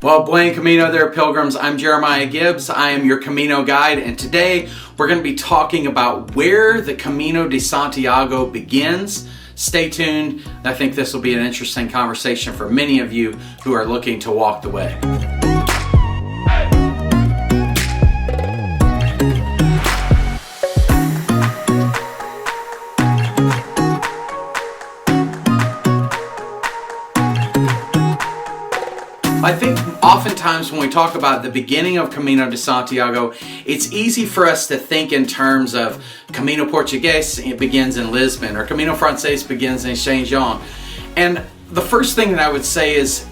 Well, Buen Camino there, pilgrims. I'm Jeremiah Gibbs. I am your Camino guide, and today we're going to be talking about where the Camino de Santiago begins. Stay tuned. I think this will be an interesting conversation for many of you who are looking to walk the way. I think oftentimes when we talk about the beginning of Camino de Santiago, it's easy for us to think in terms of Camino Português, it begins in Lisbon, or Camino Francés begins in Saint Jean. And the first thing that I would say is,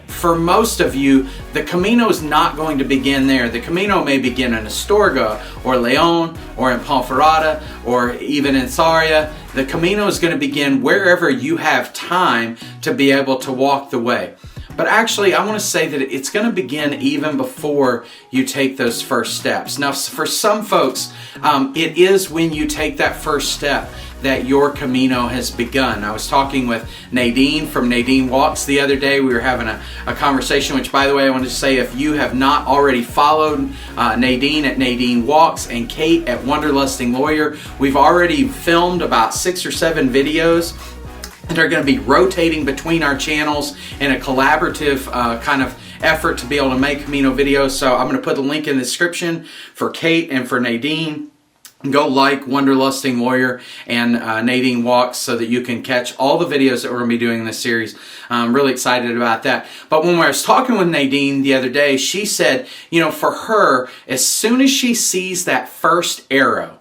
for most of you, the Camino is not going to begin there. The Camino may begin in Astorga, or León, or in Ponferrada, or even in Sarria. The Camino is going to begin wherever you have time to be able to walk the way. But actually, I want to say that it's going to begin even before you take those first steps. Now, for some folks, it is when you take that first step that your Camino has begun. I was talking with Nadine from Nadine Walks the other day. We were having a conversation, which, by the way, I wanted to say, if you have not already followed Nadine at Nadine Walks and Kate at Wanderlusting Lawyer, we've already filmed about 6 or 7 videos that are going to be rotating between our channels in a collaborative kind of effort to be able to make Camino videos. So I'm going to put the link in the description for Kate and for Nadine. Go like Wanderlusting Lawyer and Nadine Walks so that you can catch all the videos that we're going to be doing in this series. I'm really excited about that. But when I was talking with Nadine the other day, she said, you know, for her, as soon as she sees that first arrow,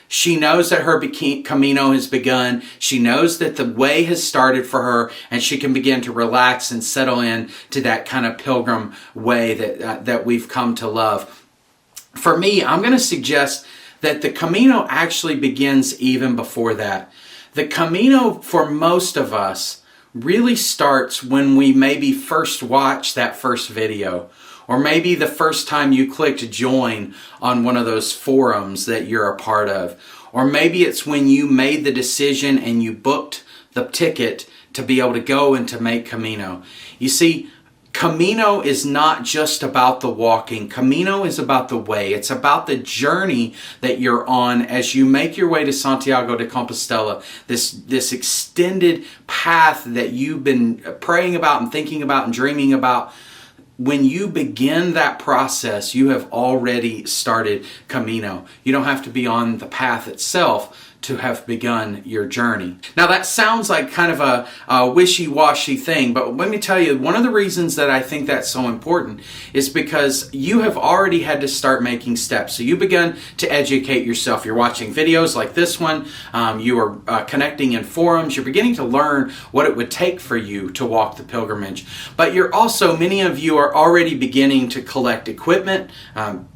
she knows that her Camino has begun. She knows that the way has started for her, and she can begin to relax and settle in to that kind of pilgrim way that we've come to love. For me, I'm going to suggest that the Camino actually begins even before that. The Camino, for most of us, really starts when we maybe first watch that first video. Or maybe the first time you clicked join on one of those forums that you're a part of. Or maybe it's when you made the decision and you booked the ticket to be able to go and to make Camino. You see, Camino is not just about the walking. Camino is about the way. It's about the journey that you're on as you make your way to Santiago de Compostela. This extended path that you've been praying about and thinking about and dreaming about. When you begin that process, you have already started Camino. You don't have to be on the path itself to have begun your journey. Now that sounds like kind of a wishy-washy thing, but let me tell you, one of the reasons that I think that's so important is because you have already had to start making steps. So you begun to educate yourself. You're watching videos like this one. You are connecting in forums. You're beginning to learn what it would take for you to walk the pilgrimage. But you're also, many of you are already beginning to collect equipment,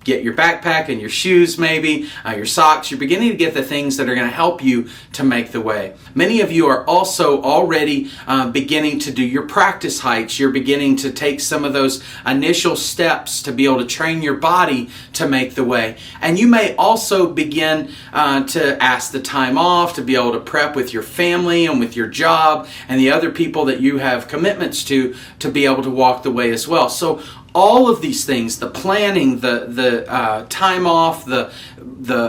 get your backpack and your shoes maybe, your socks. You're beginning to get the things that are going to help you to make the way. Many of you are also already beginning to do your practice hikes. You're beginning to take some of those initial steps to be able to train your body to make the way. And you may also begin to ask the time off to be able to prep with your family and with your job and the other people that you have commitments to be able to walk the way as well. So all of these things, the planning, the time off, the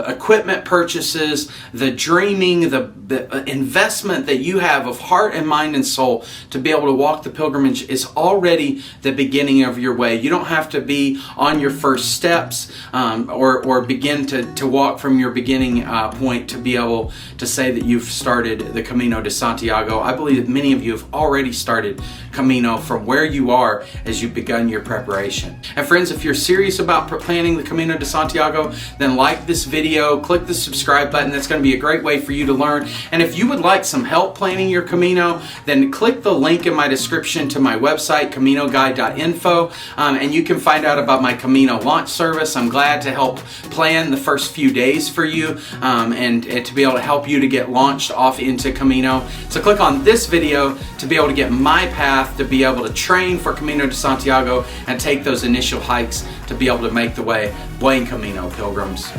equipment purchases, the dreaming, the investment that you have of heart and mind and soul to be able to walk the pilgrimage is already the beginning of your way. You don't have to be on your first steps or begin to walk from your beginning point to be able to say that you've started the Camino de Santiago. I believe that many of you have already started Camino from where you are as you've begun your preparation. And friends, if you're serious about planning the Camino de Santiago, then like this video, click the subscribe button. That's going to be a great way for you to learn. And if you would like some help planning your Camino, then click the link in my description to my website, caminoguide.info, and you can find out about my Camino Launch Service. I'm glad to help plan the first few days for you and to be able to help you to get launched off into Camino. So click on this video to be able to get my path, to be able to train for Camino de Santiago and take those initial hikes to be able to make the way. Buen Camino, pilgrims.